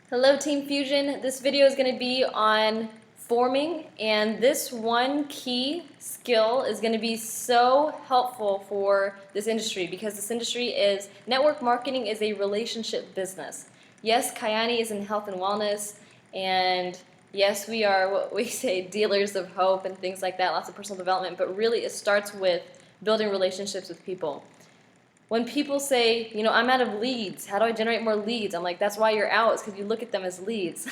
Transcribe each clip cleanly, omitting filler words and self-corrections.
Hello Team Fusion, this video is going to be on forming, and this one key skill is going to be so helpful for this industry because this industry is, network marketing is a relationship business. Yes, Kayani is in health and wellness, and yes, we are what we say dealers of hope and things like that, lots of personal development, but really it starts with building relationships with people. When people say, I'm out of leads, how do I generate more leads? I'm like, that's why you're out, it's because you look at them as leads.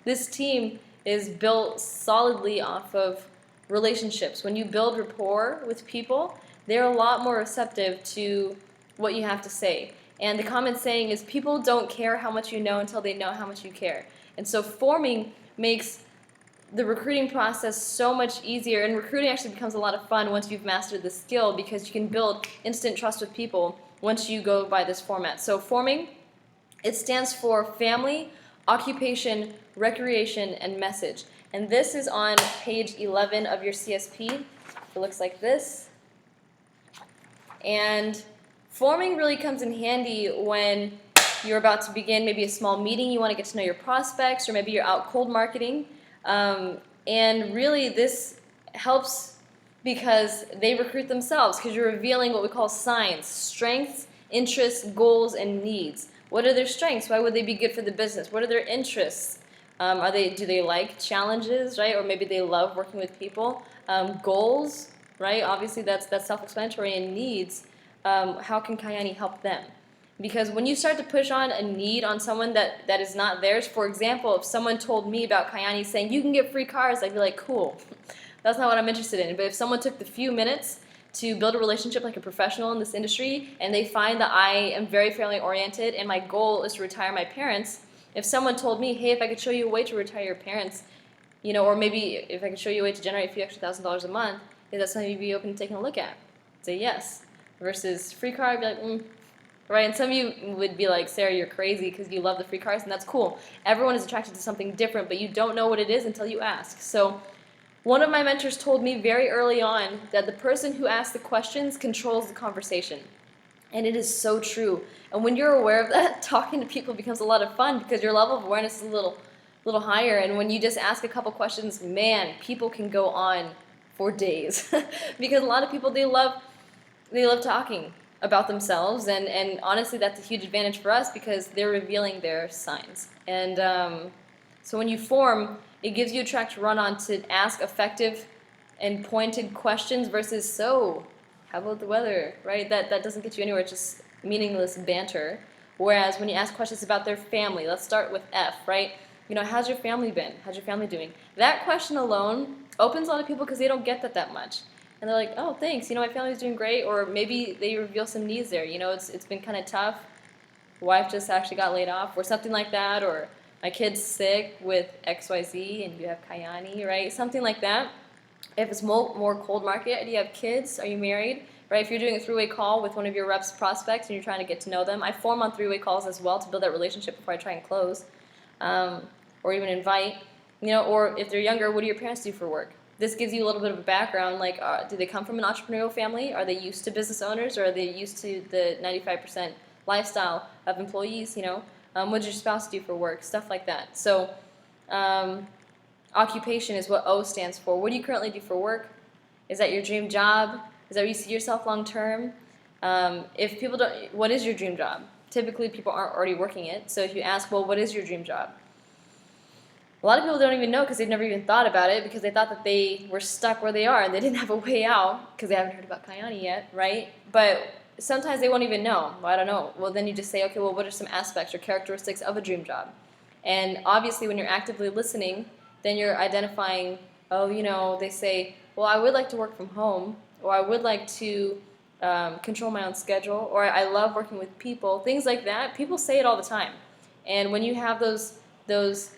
This team is built solidly off of relationships. When you build rapport with people, they're a lot more receptive to what you have to say. And the common saying is people don't care how much you know until they know how much you care. And so forming makes the recruiting process so much easier, and recruiting actually becomes a lot of fun once you've mastered the skill because you can build instant trust with people once you go by this format. So forming, it stands for family, occupation, recreation, and message. And this is on page 11 of your CSP. It looks like this. And forming really comes in handy when you're about to begin maybe a small meeting, you want to get to know your prospects, or maybe you're out cold marketing. And really this helps because they recruit themselves, because you're revealing what we call signs: strengths, interests, goals, and needs. What are their strengths? Why would they be good for the business? What are their interests? Do they like challenges, right? Or maybe they love working with people. Goals, right? Obviously that's self-explanatory. And needs, how can Kayani help them? Because when you start to push on a need on someone that is not theirs, for example, if someone told me about Kayani saying, you can get free cars, I'd be like, cool. That's not what I'm interested in. But if someone took the few minutes to build a relationship like a professional in this industry, and they find that I am very family oriented and my goal is to retire my parents, if someone told me, hey, if I could show you a way to retire your parents, or maybe if I could show you a way to generate a few extra $1,000s a month, is that something you'd be open to taking a look at? I'd say yes. Versus free car, I'd be like, right? And some of you would be like, Sarah, you're crazy because you love the free cars, and that's cool. Everyone is attracted to something different, but you don't know what it is until you ask. So one of my mentors told me very early on that the person who asks the questions controls the conversation. And it is so true. And when you're aware of that, talking to people becomes a lot of fun because your level of awareness is a little higher. And when you just ask a couple questions, man, people can go on for days. Because a lot of people, they love talking about themselves, and honestly that's a huge advantage for us because they're revealing their signs. And so when you form, it gives you a track to run on to ask effective and pointed questions versus, so how about the weather, right? That doesn't get you anywhere, it's just meaningless banter. Whereas when you ask questions about their family, let's start with F, right? How's your family been? How's your family doing? That question alone opens a lot of people because they don't get that much. And they're like, oh, thanks, my family's doing great. Or maybe they reveal some needs there. It's been kind of tough. Wife just actually got laid off or something like that. Or my kid's sick with XYZ and you have Kayani, right? Something like that. If it's more cold market, do you have kids? Are you married? Right? If you're doing a three-way call with one of your reps prospects and you're trying to get to know them, I form on three-way calls as well to build that relationship before I try and close. Or even invite. Or if they're younger, what do your parents do for work? This gives you a little bit of a background, like do they come from an entrepreneurial family? Are they used to business owners? Or are they used to the 95% lifestyle of employees? What does your spouse do for work? Stuff like that. So occupation is what O stands for. What do you currently do for work? Is that your dream job? Is that where you see yourself long term? If people don't, what is your dream job? Typically people aren't already working it. So if you ask, well, what is your dream job? A lot of people don't even know because they've never even thought about it because they thought that they were stuck where they are and they didn't have a way out because they haven't heard about Kayani yet, right? But sometimes they won't even know. Well, I don't know. Well, then you just say, okay, well, what are some aspects or characteristics of a dream job? And obviously when you're actively listening, then you're identifying, they say, well, I would like to work from home, or I would like to control my own schedule, or I love working with people, things like that. People say it all the time. And when you have those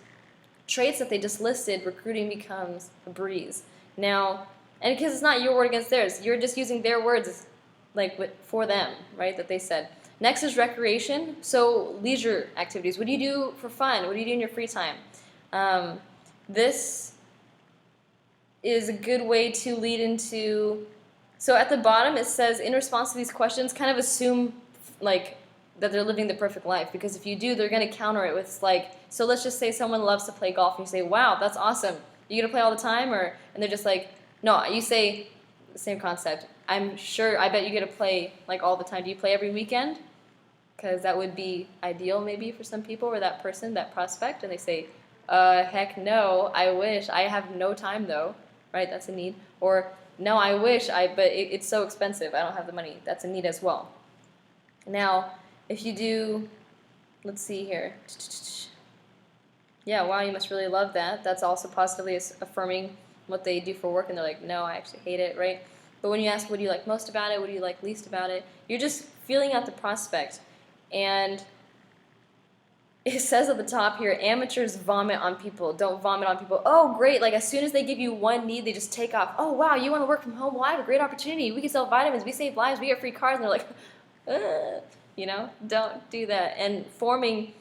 traits that they just listed, recruiting becomes a breeze. Now, and because it's not your word against theirs, you're just using their words for them, right, that they said. Next is recreation, so leisure activities. What do you do for fun? What do you do in your free time? This is a good way to lead into, so at the bottom it says, in response to these questions, kind of assume that they're living the perfect life, because if you do, they're going to counter it with like, so let's just say someone loves to play golf and you say, wow, that's awesome, you going to play all the time? Or, and they're just like, no, you say the same concept, I bet you get to play like all the time. Do you play every weekend? Because that would be ideal maybe for some people, or that person, that prospect, and they say, heck no, I wish, I have no time though, right? That's a need. Or no, I wish, but it's so expensive, I don't have the money. That's a need as well. Now, if you do, let's see here. Yeah, wow, you must really love that. That's also positively affirming what they do for work, and they're like, no, I actually hate it, right? But when you ask, what do you like most about it, what do you like least about it, you're just feeling out the prospect. And it says at the top here, amateurs vomit on people. Don't vomit on people. Oh, great. Like, as soon as they give you one need, they just take off. Oh, wow, you want to work from home? Well, I have a great opportunity. We can sell vitamins. We save lives. We get free cars. And they're like, you know, don't do that. And forming,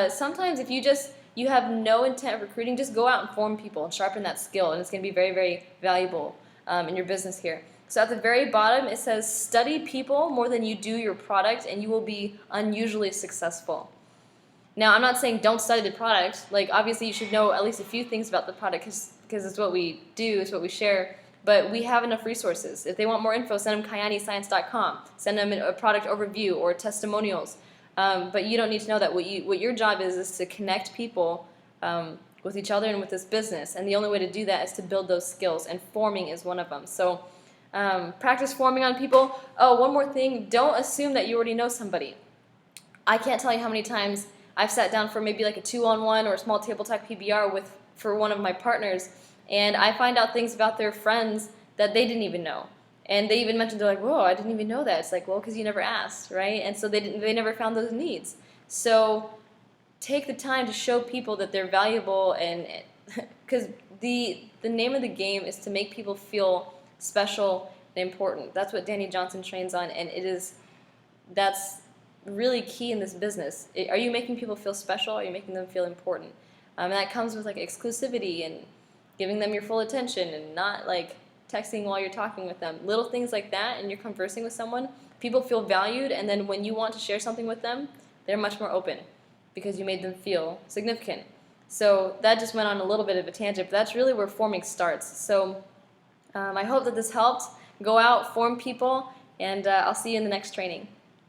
sometimes if you have no intent of recruiting, just go out and form people and sharpen that skill. And it's going to be very, very valuable in your business here. So at the very bottom, it says, study people more than you do your product, and you will be unusually successful. Now, I'm not saying don't study the product. Like, obviously, you should know at least a few things about the product, because it's what we do, it's what we share. But we have enough resources. If they want more info, send them KayaniScience.com. Send them a product overview or testimonials. But you don't need to know that. What your job is to connect people with each other and with this business. And the only way to do that is to build those skills, and forming is one of them. So practice forming on people. Oh, one more thing. Don't assume that you already know somebody. I can't tell you how many times I've sat down for maybe like a 2-on-1 or a small table talk PBR for one of my partners, and I find out things about their friends that they didn't even know. And they even mentioned, they're like, whoa, I didn't even know that. It's like, well, because you never asked, right? And so they never found those needs. So take the time to show people that they're valuable, and because the name of the game is to make people feel special and important. That's what Danny Johnson trains on, and that's really key in this business. Are you making people feel special? Are you making them feel important? And that comes with like exclusivity and giving them your full attention, and not like texting while you're talking with them. Little things like that, and you're conversing with someone, people feel valued, and then when you want to share something with them, they're much more open because you made them feel significant. So that just went on a little bit of a tangent, but that's really where forming starts. So I hope that this helped. Go out, form people, and I'll see you in the next training.